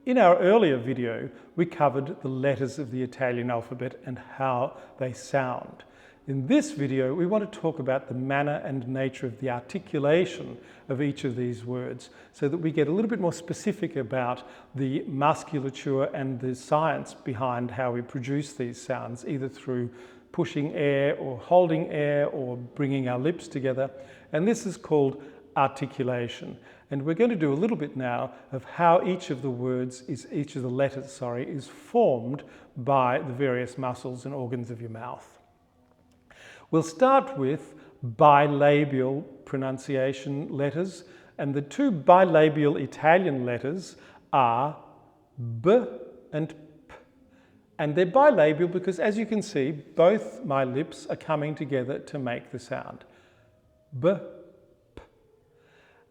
In our earlier video, we covered the letters of the Italian alphabet and how they sound. In this video, we want to talk about the manner and nature of the articulation of each of these words so that we get a little bit more specific about the musculature and the science behind how we produce these sounds, either through pushing air or holding air or bringing our lips together. And this is called articulation. And we're going to do a little bit now of how each of the letters is formed by the various muscles and organs of your mouth. We'll start with bilabial pronunciation letters, and the two bilabial Italian letters are B and P. And they're bilabial because, as you can see, both my lips are coming together to make the sound. B.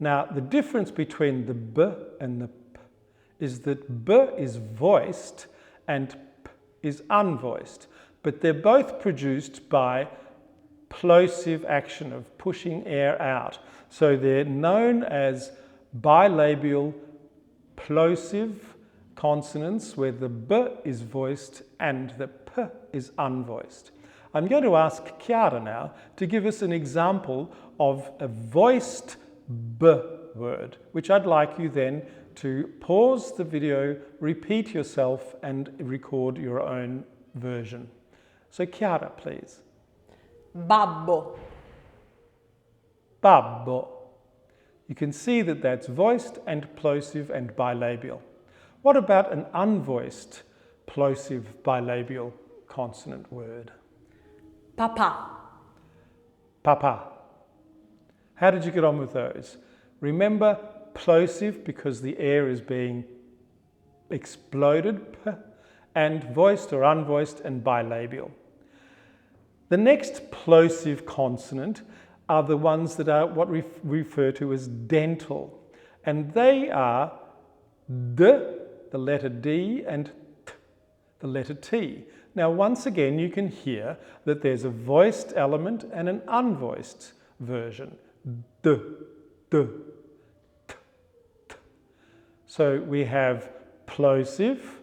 Now, the difference between the B and the P is that B is voiced and P is unvoiced, but they're both produced by plosive action of pushing air out. So they're known as bilabial plosive consonants where the B is voiced and the P is unvoiced. I'm going to ask Chiara now to give us an example of a voiced B word, which I'd like you then to pause the video, repeat yourself and record your own version. So Chiara, please. Babbo. Babbo. You can see that that's voiced and plosive and bilabial. What about an unvoiced plosive bilabial consonant word? Papà. Papa. How did you get on with those? Remember, plosive because the air is being exploded, p, and voiced or unvoiced and bilabial. The next plosive consonant are the ones that are what we refer to as dental, and they are D, the letter D, and T, the letter T. Now, once again, you can hear that there's a voiced element and an unvoiced version. D, D, T, T. So we have plosive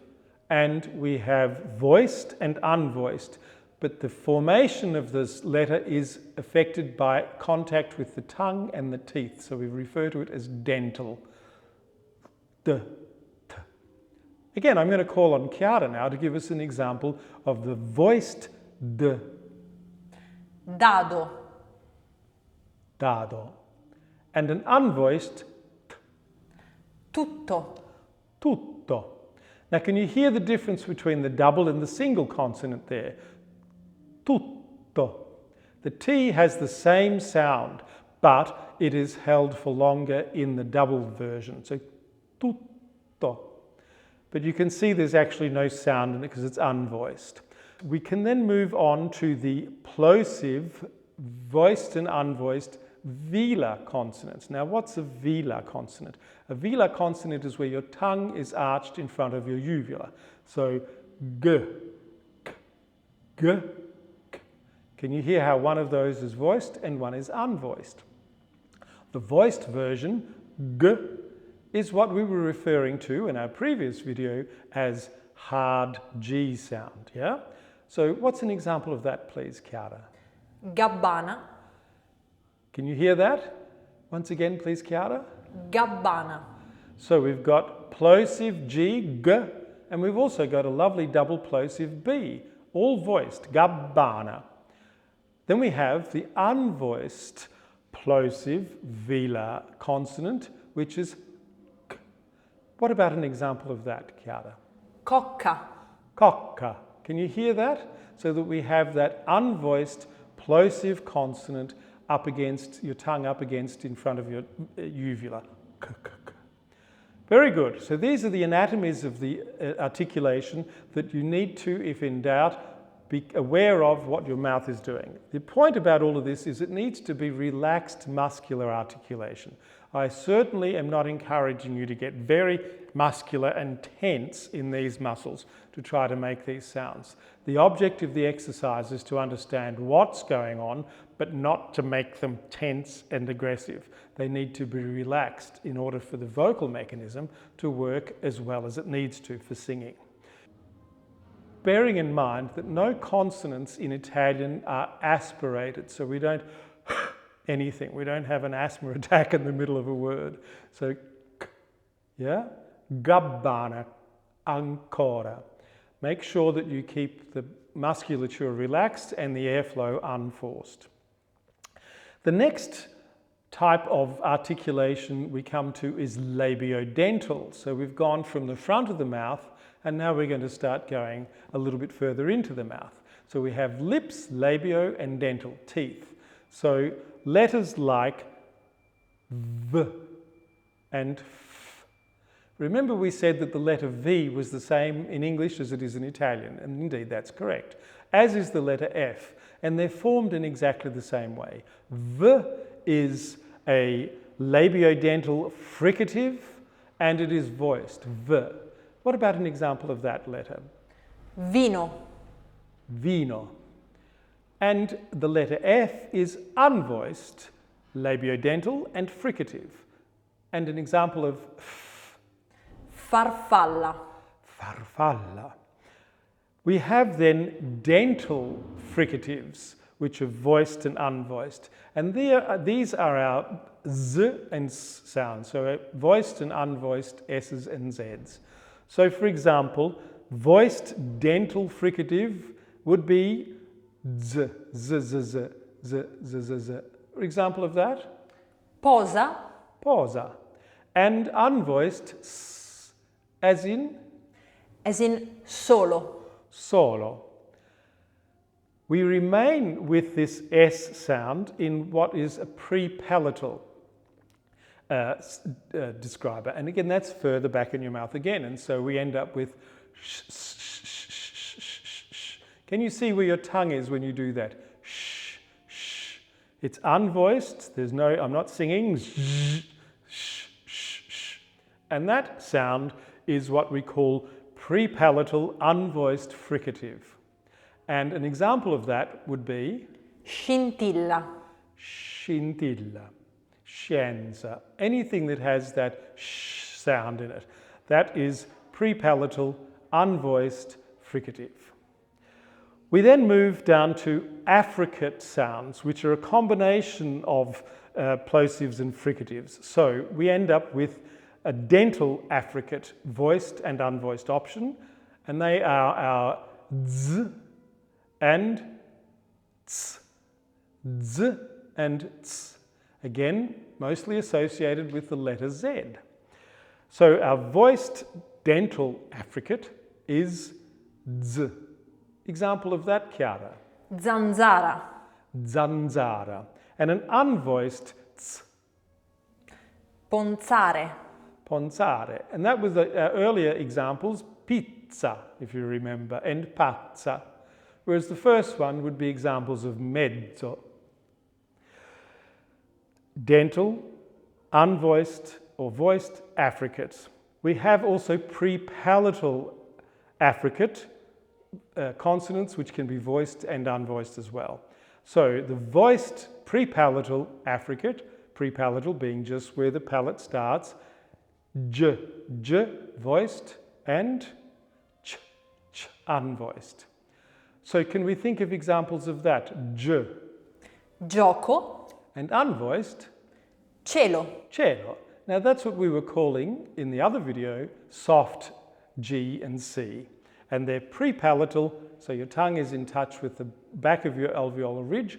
and we have voiced and unvoiced, but the formation of this letter is affected by contact with the tongue and the teeth. So we refer to it as dental. D, T. Again, I'm going to call on Chiara now to give us an example of the voiced D. Dado. Dado. And an unvoiced T. Tutto. Tutto. Now, can you hear the difference between the double and the single consonant there? Tutto. The T has the same sound, but it is held for longer in the double version. So, tutto. But you can see there's actually no sound in it because it's unvoiced. We can then move on to the plosive, voiced and unvoiced velar consonants. Now, what's a velar consonant? A velar consonant is where your tongue is arched in front of your uvula. So, G, K, G, K. Can you hear how one of those is voiced and one is unvoiced? The voiced version, G, is what we were referring to in our previous video as hard G sound, yeah? So, what's an example of that, please, Chiara? Gabbana. Can you hear that? Once again, please, Chiara. Gabbana. So we've got plosive G, G, and we've also got a lovely double plosive B, all voiced, gabbana. Then we have the unvoiced plosive velar consonant, which is K. What about an example of that, Chiara? Cocca. Cocca. Can you hear that? So that we have that unvoiced plosive consonant up against your tongue, up against in front of your uvula. Very good. So these are the anatomies of the articulation that you need to, if in doubt, be aware of what your mouth is doing. The point about all of this is it needs to be relaxed muscular articulation. I certainly am not encouraging you to get very muscular and tense in these muscles to try to make these sounds. The object of the exercise is to understand what's going on, but not to make them tense and aggressive. They need to be relaxed in order for the vocal mechanism to work as well as it needs to for singing. Bearing in mind that no consonants in Italian are aspirated, so we don't anything. We don't have an asthma attack in the middle of a word. So, yeah? Gabbana, ancora. Make sure that you keep the musculature relaxed and the airflow unforced. The next type of articulation we come to is labiodental. So we've gone from the front of the mouth and now we're going to start going a little bit further into the mouth. So we have lips, labio, and dental, teeth. So letters like V and F. Remember we said that the letter V was the same in English as it is in Italian, and indeed that's correct, as is the letter F, and they're formed in exactly the same way. V is a labiodental fricative and it is voiced, V. What about an example of that letter? Vino. Vino. And the letter F is unvoiced, labiodental and fricative. And an example of F. Farfalla. Farfalla. We have then dental fricatives, which are voiced and unvoiced. And these are our Z and S sounds, so voiced and unvoiced S's and Z's. So for example, voiced dental fricative would be Z, Z, Z, Z, Z, Z, Z, Z. Example of that? Posa. Posa. And unvoiced S, as in? As in solo. Solo. We remain with this S sound in what is a pre-palatal describer. And again, that's further back in your mouth again. And so we end up with sh, sh, sh, sh, sh, sh, sh. Can you see where your tongue is when you do that? Sh, sh. It's unvoiced. There's no, I'm not singing. Sh, sh, sh, sh. And that sound is what we call pre-palatal unvoiced fricative. And an example of that would be? Scintilla. Scintilla. Scienza. Anything that has that sh sound in it. That is pre-palatal unvoiced fricative. We then move down to affricate sounds, which are a combination of plosives and fricatives. So we end up with a dental affricate, voiced and unvoiced option, and they are our z and ts, z and ts. Again, mostly associated with the letter Z. So our voiced dental affricate is z. Example of that, Chiara? Zanzara. Zanzara. And an unvoiced ts. Ponzare. Ponzare. And that was our earlier examples, pizza, if you remember, and pazza. Whereas the first one would be examples of mezzo. Dental, unvoiced or voiced affricates. We have also pre-palatal affricate consonants which can be voiced and unvoiced as well. So the voiced pre-palatal affricate, pre-palatal being just where the palate starts, j, j, voiced, and ch, ch, unvoiced. So can we think of examples of that? J. Gioco. And unvoiced? Cielo. Cielo. Now that's what we were calling in the other video soft G and C. And they're pre-palatal, so your tongue is in touch with the back of your alveolar ridge,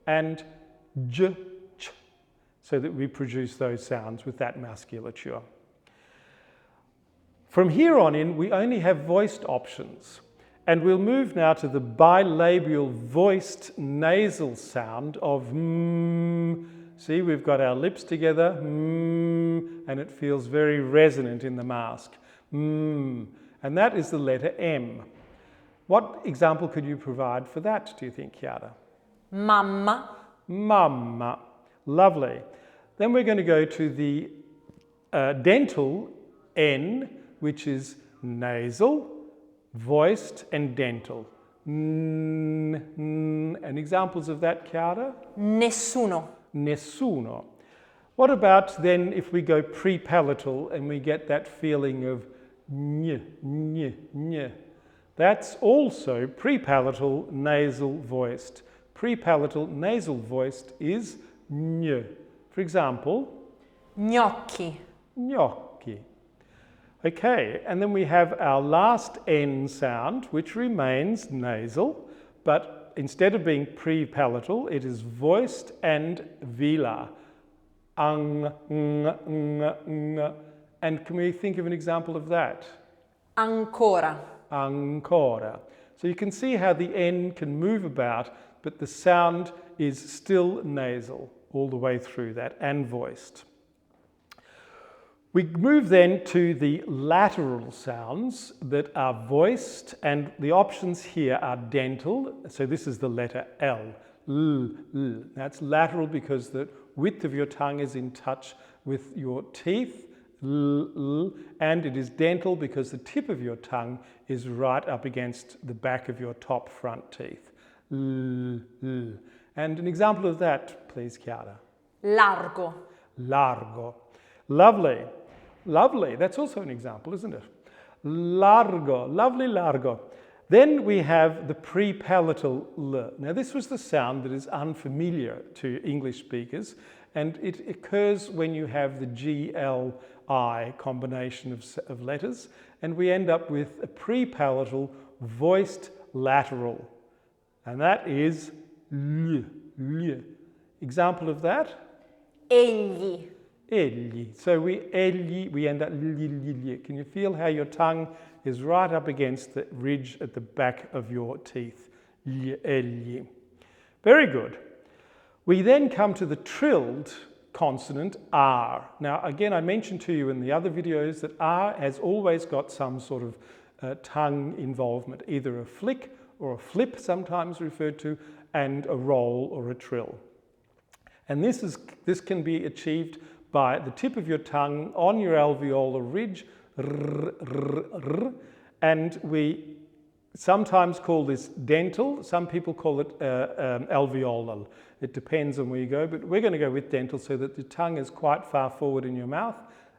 and J, ch, so that we produce those sounds with that musculature. From here on in, we only have voiced options. And we'll move now to the bilabial voiced nasal sound of mm. See, we've got our lips together, mm, and it feels very resonant in the mask. Mm. And that is the letter M. What example could you provide for that, do you think, Chiara? Mamma. Mamma. Lovely. Then we're going to go to the dental N, which is nasal, voiced and dental. And examples of that, Chiara? nessuno, Nessuno. What about then if we go pre-palatal and we get that feeling of ny, ny, ny? That's also pre-palatal nasal voiced. Pre-palatal nasal voiced is ny. For example, gnocchi, gnocchi. Okay, and then we have our last N sound, which remains nasal, but instead of being pre-palatal, it is voiced and velar. Ang, ng, ng, ng. And can we think of an example of that? ancora, Ancora. So you can see how the N can move about, but the sound is still nasal all the way through that and voiced. We move then to the lateral sounds that are voiced, and the options here are dental. So this is the letter L. L, L. That's lateral because the width of your tongue is in touch with your teeth. L, L. And it is dental because the tip of your tongue is right up against the back of your top front teeth. L, L. And an example of that, please, Chiara. largo, Largo. Lovely. Lovely. That's also an example, isn't it? Largo. Lovely largo. Then we have the pre-palatal L. Now this was the sound that is unfamiliar to English speakers, and it occurs when you have the G-L-I combination of letters, and we end up with a pre-palatal voiced lateral, and that is L, L. Example of that? egli, Egli. So we end up li. Can you feel how your tongue is right up against the ridge at the back of your teeth? Egli. Very good. We then come to the trilled consonant R. Now again, I mentioned to you in the other videos that R has always got some sort of tongue involvement, either a flick or a flip, sometimes referred to, and a roll or a trill. And this can be achieved by the tip of your tongue on your alveolar ridge, r, r, r, and we sometimes call this dental. Some people call it alveolar. It depends on where you go, but we're going to go with dental so that the tongue is quite far forward in your mouth.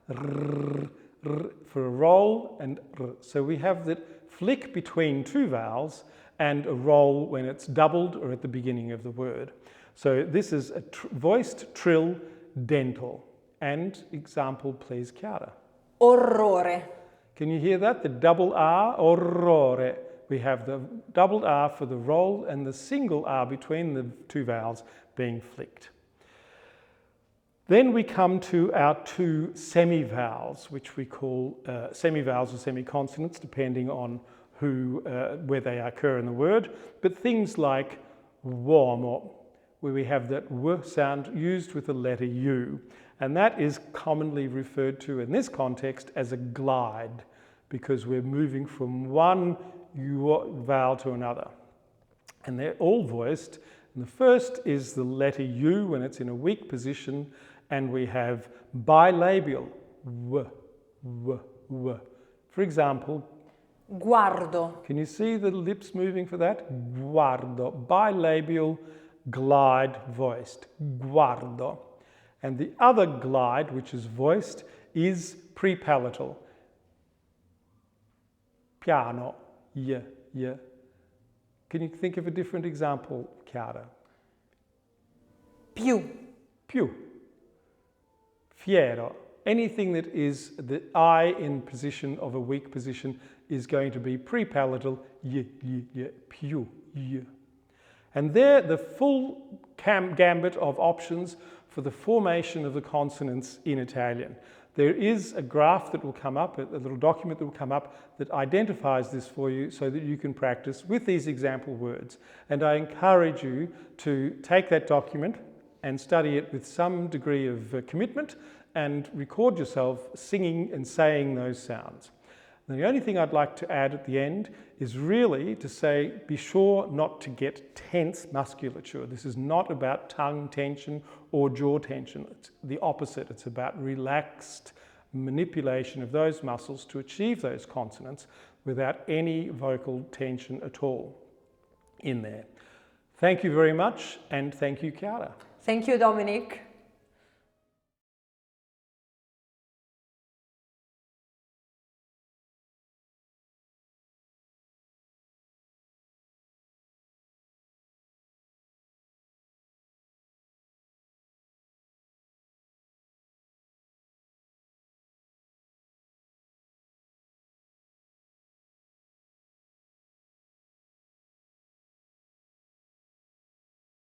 R, r, for a roll and r. So we have that flick between two vowels and a roll when it's doubled or at the beginning of the word. So this is a voiced trill dental. And example, please, Chiara. orrore, Can you hear that? The double R, orrore. We have the double R for the roll and the single R between the two vowels being flicked. Then we come to our two semivowels, which we call semivowels or semiconsonants, depending on where they occur in the word. But things like uomo, where we have that W sound used with the letter U. And that is commonly referred to in this context as a glide, because we're moving from one vowel to another. And they're all voiced. And the first is the letter U when it's in a weak position, and we have bilabial, W, W, W. For example, guardo, can you see the lips moving for that? Guardo, bilabial, glide voiced, guardo. And the other glide, which is voiced, is pre-palatal. Piano, y, y. Can you think of a different example, Chiara? più, Più. Fiero. Anything that is the I in position of a weak position is going to be pre-palatal, y, y, y, più, y. And there, the full gambit of options for the formation of the consonants in Italian. There is a graph that will come up, a little document that will come up that identifies this for you so that you can practice with these example words. And I encourage you to take that document and study it with some degree of commitment and record yourself singing and saying those sounds. And the only thing I'd like to add at the end is really to say, be sure not to get tense musculature. This is not about tongue tension or jaw tension. It's the opposite. It's about relaxed manipulation of those muscles to achieve those consonants without any vocal tension at all. in there. Thank you very much, and thank you, Chiara. Thank you, Dominic.